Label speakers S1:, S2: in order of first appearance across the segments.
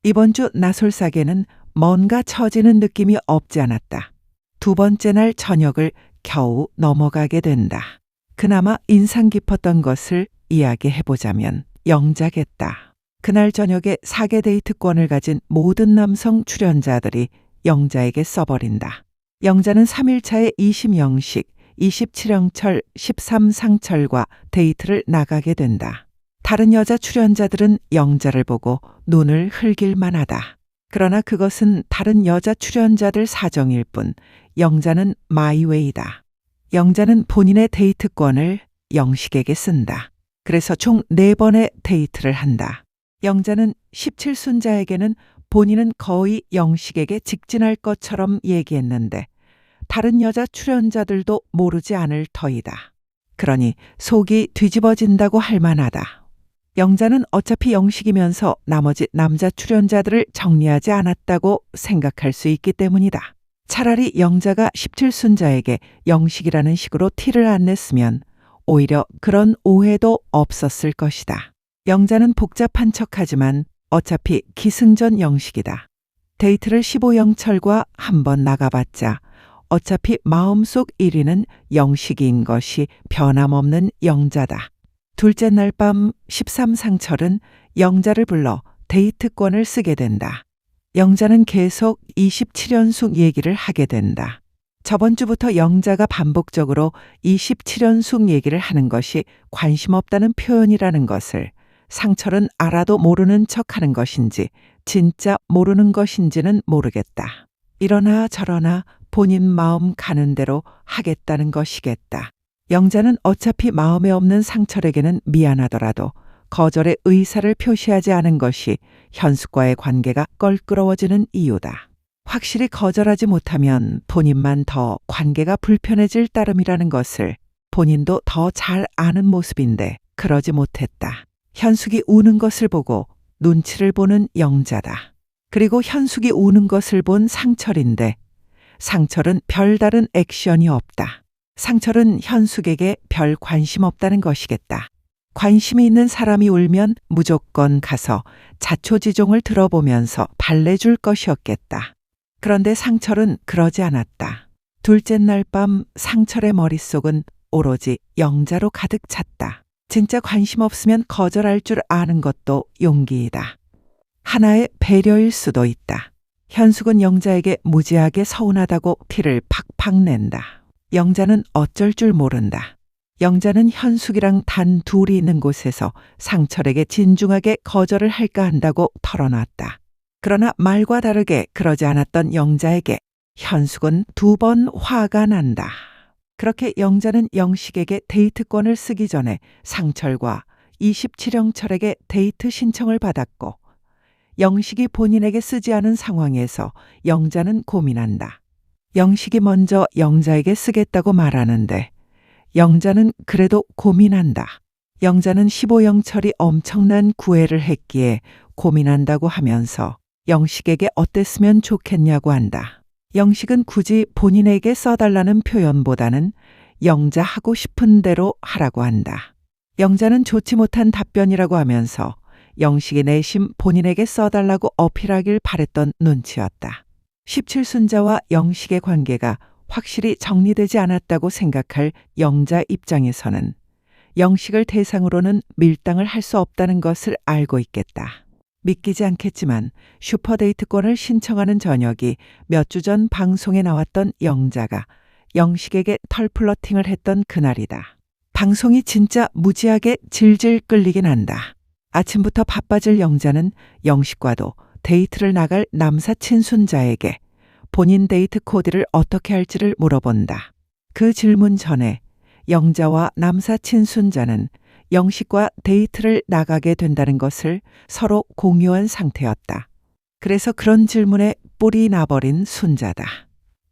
S1: 이번 주 나솔사계는 뭔가 처지는 느낌이 없지 않았다. 두 번째 날 저녁을 겨우 넘어가게 된다. 그나마 인상 깊었던 것을 이야기해보자면 영자겠다. 그날 저녁에 사계 데이트권을 가진 모든 남성 출연자들이 영자에게 써버린다. 영자는 3일차에 20영식, 27영철, 13상철과 데이트를 나가게 된다. 다른 여자 출연자들은 영자를 보고 눈을 흘길만 하다. 그러나 그것은 다른 여자 출연자들 사정일 뿐 영자는 마이웨이다. 영자는 본인의 데이트권을 영식에게 쓴다. 그래서 총 4번의 데이트를 한다. 영자는 17순자에게는 본인은 거의 영식에게 직진할 것처럼 얘기했는데 다른 여자 출연자들도 모르지 않을 터이다. 그러니 속이 뒤집어진다고 할 만하다. 영자는 어차피 영식이면서 나머지 남자 출연자들을 정리하지 않았다고 생각할 수 있기 때문이다. 차라리 영자가 17순자에게 영식이라는 식으로 티를 안 냈으면 오히려 그런 오해도 없었을 것이다. 영자는 복잡한 척하지만 어차피 기승전 영식이다. 데이트를 15영철과 한번 나가봤자 어차피 마음속 1위는 영식이인 것이 변함없는 영자다. 둘째 날 밤 13상철은 영자를 불러 데이트권을 쓰게 된다. 영자는 계속 27연속 얘기를 하게 된다. 저번 주부터 영자가 반복적으로 27연속 얘기를 하는 것이 관심 없다는 표현이라는 것을 상철은 알아도 모르는 척하는 것인지 진짜 모르는 것인지는 모르겠다. 이러나 저러나 본인 마음 가는 대로 하겠다는 것이겠다. 영자는 어차피 마음에 없는 상철에게는 미안하더라도 거절의 의사를 표시하지 않은 것이 현숙과의 관계가 껄끄러워지는 이유다. 확실히 거절하지 못하면 본인만 더 관계가 불편해질 따름이라는 것을 본인도 더 잘 아는 모습인데 그러지 못했다. 현숙이 우는 것을 보고 눈치를 보는 영자다. 그리고 현숙이 우는 것을 본 상철인데 상철은 별다른 액션이 없다. 상철은 현숙에게 별 관심 없다는 것이겠다. 관심이 있는 사람이 울면 무조건 가서 자초지종을 들어보면서 달래줄 것이었겠다. 그런데 상철은 그러지 않았다. 둘째 날 밤 상철의 머릿속은 오로지 영자로 가득 찼다. 진짜 관심 없으면 거절할 줄 아는 것도 용기이다. 하나의 배려일 수도 있다. 현숙은 영자에게 무지하게 서운하다고 티를 팍팍 낸다. 영자는 어쩔 줄 모른다. 영자는 현숙이랑 단 둘이 있는 곳에서 상철에게 진중하게 거절을 할까 한다고 털어놨다. 그러나 말과 다르게 그러지 않았던 영자에게 현숙은 2번 화가 난다. 그렇게 영자는 영식에게 데이트권을 쓰기 전에 상철과 27영철에게 데이트 신청을 받았고 영식이 본인에게 쓰지 않은 상황에서 영자는 고민한다. 영식이 먼저 영자에게 쓰겠다고 말하는데 영자는 그래도 고민한다. 영자는 15영철이 엄청난 구애를 했기에 고민한다고 하면서 영식에게 어땠으면 좋겠냐고 한다. 영식은 굳이 본인에게 써달라는 표현보다는 영자 하고 싶은 대로 하라고 한다. 영자는 좋지 못한 답변이라고 하면서 영식이 내심 본인에게 써달라고 어필하길 바랬던 눈치였다. 17순자와 영식의 관계가 확실히 정리되지 않았다고 생각할 영자 입장에서는 영식을 대상으로는 밀당을 할 수 없다는 것을 알고 있겠다. 믿기지 않겠지만 슈퍼데이트권을 신청하는 저녁이 몇 주 전 방송에 나왔던 영자가 영식에게 털플러팅을 했던 그날이다. 방송이 진짜 무지하게 질질 끌리긴 한다. 아침부터 바빠질 영자는 영식과도 데이트를 나갈 남사친 순자에게 본인 데이트 코디를 어떻게 할지를 물어본다. 그 질문 전에 영자와 남사친 순자는 영식과 데이트를 나가게 된다는 것을 서로 공유한 상태였다. 그래서 그런 질문에 뿔이 나버린 순자다.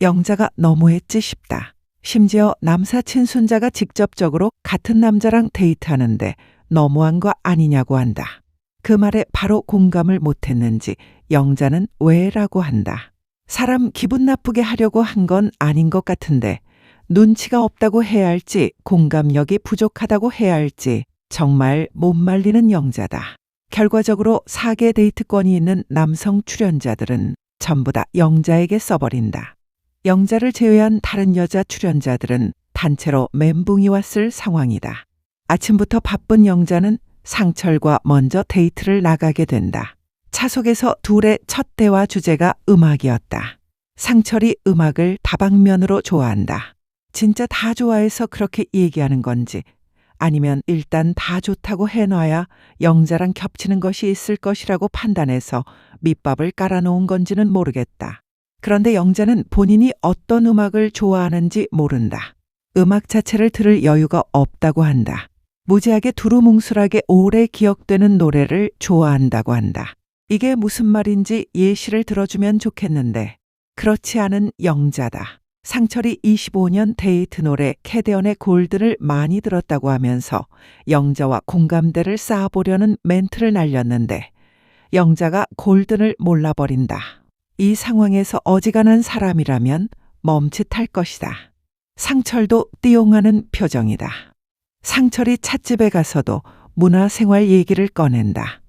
S1: 영자가 너무했지 싶다. 심지어 남사친 순자가 직접적으로 같은 남자랑 데이트하는데 너무한 거 아니냐고 한다. 그 말에 바로 공감을 못했는지 영자는 왜라고 한다. 사람 기분 나쁘게 하려고 한 건 아닌 것 같은데 눈치가 없다고 해야 할지 공감력이 부족하다고 해야 할지 정말 못 말리는 영자다. 결과적으로 4개 데이트권이 있는 남성 출연자들은 전부 다 영자에게 써버린다. 영자를 제외한 다른 여자 출연자들은 단체로 멘붕이 왔을 상황이다. 아침부터 바쁜 영자는 상철과 먼저 데이트를 나가게 된다. 차 속에서 둘의 첫 대화 주제가 음악이었다. 상철이 음악을 다방면으로 좋아한다. 진짜 다 좋아해서 그렇게 얘기하는 건지, 아니면 일단 다 좋다고 해놔야 영자랑 겹치는 것이 있을 것이라고 판단해서 밑밥을 깔아놓은 건지는 모르겠다. 그런데 영자는 본인이 어떤 음악을 좋아하는지 모른다. 음악 자체를 들을 여유가 없다고 한다. 무지하게 두루뭉술하게 오래 기억되는 노래를 좋아한다고 한다. 이게 무슨 말인지 예시를 들어주면 좋겠는데, 그렇지 않은 영자다. 상철이 25년 데이트 노래 캐대언의 골든을 많이 들었다고 하면서 영자와 공감대를 쌓아보려는 멘트를 날렸는데, 영자가 골든을 몰라버린다. 이 상황에서 어지간한 사람이라면 멈칫할 것이다. 상철도 띠용하는 표정이다. 상철이 찻집에 가서도 문화생활 얘기를 꺼낸다.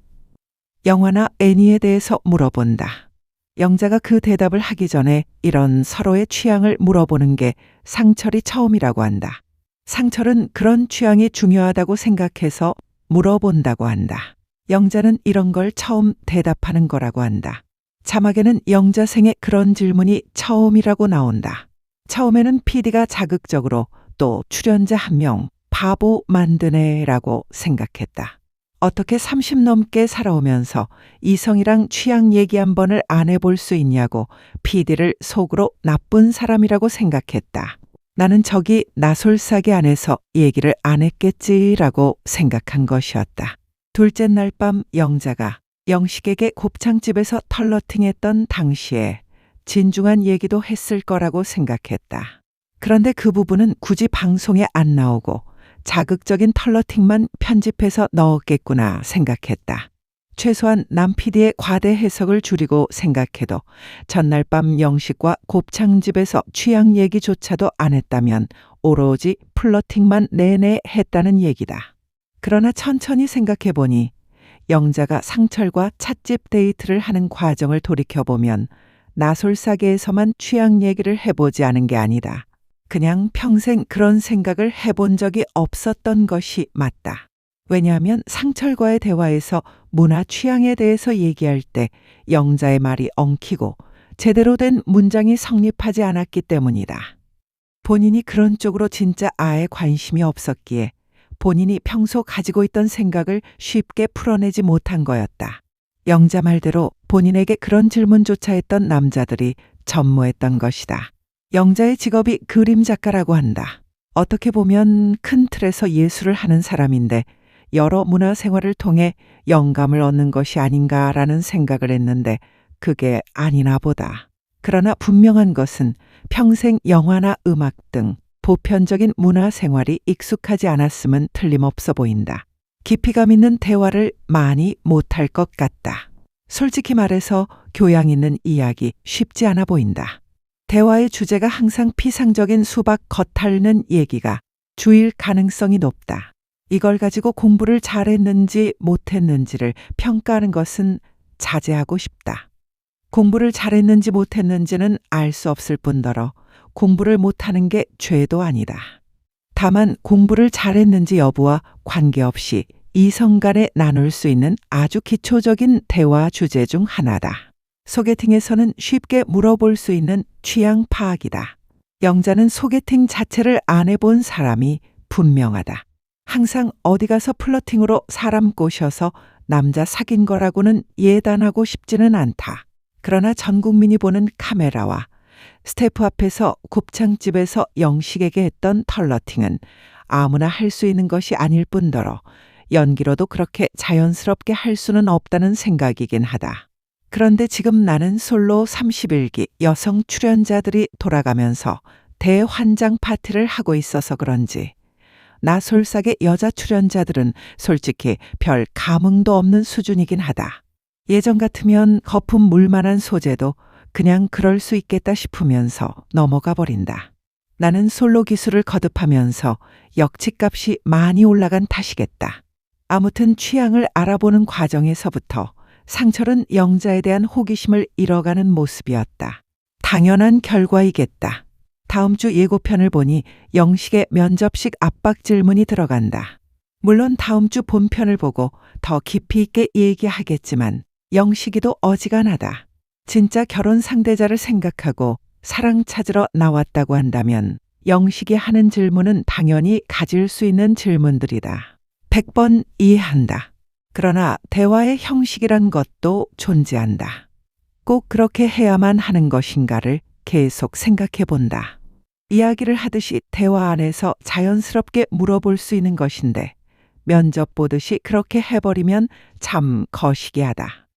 S1: 영화나 애니에 대해서 물어본다. 영자가 그 대답을 하기 전에 이런 서로의 취향을 물어보는 게 상철이 처음이라고 한다. 상철은 그런 취향이 중요하다고 생각해서 물어본다고 한다. 영자는 이런 걸 처음 대답하는 거라고 한다. 자막에는 영자생의 그런 질문이 처음이라고 나온다. 처음에는 PD가 자극적으로 또 출연자 한 명 바보 만드네라고 생각했다. 어떻게 30 넘게 살아오면서 이성이랑 취향 얘기 한 번을 안 해볼 수 있냐고 PD를 속으로 나쁜 사람이라고 생각했다. 나는 저기 나솔사기 안에서 얘기를 안 했겠지라고 생각한 것이었다. 둘째 날 밤 영자가 영식에게 곱창집에서 털러팅했던 당시에 진중한 얘기도 했을 거라고 생각했다. 그런데 그 부분은 굳이 방송에 안 나오고 자극적인 털러팅만 편집해서 넣었겠구나 생각했다. 최소한 남 PD의 과대 해석을 줄이고 생각해도 전날 밤 영식과 곱창집에서 취향 얘기조차도 안 했다면 오로지 플러팅만 내내 했다는 얘기다. 그러나 천천히 생각해보니 영자가 상철과 찻집 데이트를 하는 과정을 돌이켜보면 나솔사계에서만 취향 얘기를 해보지 않은 게 아니다. 그냥 평생 그런 생각을 해본 적이 없었던 것이 맞다. 왜냐하면 상철과의 대화에서 문화 취향에 대해서 얘기할 때 영자의 말이 엉키고 제대로 된 문장이 성립하지 않았기 때문이다. 본인이 그런 쪽으로 진짜 아예 관심이 없었기에 본인이 평소 가지고 있던 생각을 쉽게 풀어내지 못한 거였다. 영자 말대로 본인에게 그런 질문조차 했던 남자들이 전무했던 것이다. 영자의 직업이 그림 작가라고 한다. 어떻게 보면 큰 틀에서 예술을 하는 사람인데 여러 문화 생활을 통해 영감을 얻는 것이 아닌가라는 생각을 했는데 그게 아니나 보다. 그러나 분명한 것은 평생 영화나 음악 등 보편적인 문화 생활이 익숙하지 않았음은 틀림없어 보인다. 깊이감 있는 대화를 많이 못할 것 같다. 솔직히 말해서 교양 있는 이야기 쉽지 않아 보인다. 대화의 주제가 항상 피상적인 수박 겉핥는 얘기가 주일 가능성이 높다. 이걸 가지고 공부를 잘했는지 못했는지를 평가하는 것은 자제하고 싶다. 공부를 잘했는지 못했는지는 알 수 없을 뿐더러 공부를 못하는 게 죄도 아니다. 다만 공부를 잘했는지 여부와 관계없이 이성 간에 나눌 수 있는 아주 기초적인 대화 주제 중 하나다. 소개팅에서는 쉽게 물어볼 수 있는 취향 파악이다. 영자는 소개팅 자체를 안 해본 사람이 분명하다. 항상 어디 가서 플러팅으로 사람 꼬셔서 남자 사귄 거라고는 예단하고 싶지는 않다. 그러나 전 국민이 보는 카메라와 스태프 앞에서 곱창집에서 영식에게 했던 털러팅은 아무나 할 수 있는 것이 아닐 뿐더러 연기로도 그렇게 자연스럽게 할 수는 없다는 생각이긴 하다. 그런데 지금 나는 솔로 31기 여성 출연자들이 돌아가면서 대환장 파티를 하고 있어서 그런지 나솔싹의 여자 출연자들은 솔직히 별 감흥도 없는 수준이긴 하다. 예전 같으면 거품 물만한 소재도 그냥 그럴 수 있겠다 싶으면서 넘어가 버린다. 나는 솔로 기술을 거듭하면서 역치값이 많이 올라간 탓이겠다. 아무튼 취향을 알아보는 과정에서부터 상철은 영자에 대한 호기심을 잃어가는 모습이었다. 당연한 결과이겠다. 다음 주 예고편을 보니 영식의 면접식 압박 질문이 들어간다. 물론 다음 주 본편을 보고 더 깊이 있게 얘기하겠지만 영식이도 어지간하다. 진짜 결혼 상대자를 생각하고 사랑 찾으러 나왔다고 한다면 영식이 하는 질문은 당연히 가질 수 있는 질문들이다. 100번 이해한다. 그러나 대화의 형식이란 것도 존재한다. 꼭 그렇게 해야만 하는 것인가를 계속 생각해 본다. 이야기를 하듯이 대화 안에서 자연스럽게 물어볼 수 있는 것인데 면접 보듯이 그렇게 해버리면 참 거시기하다.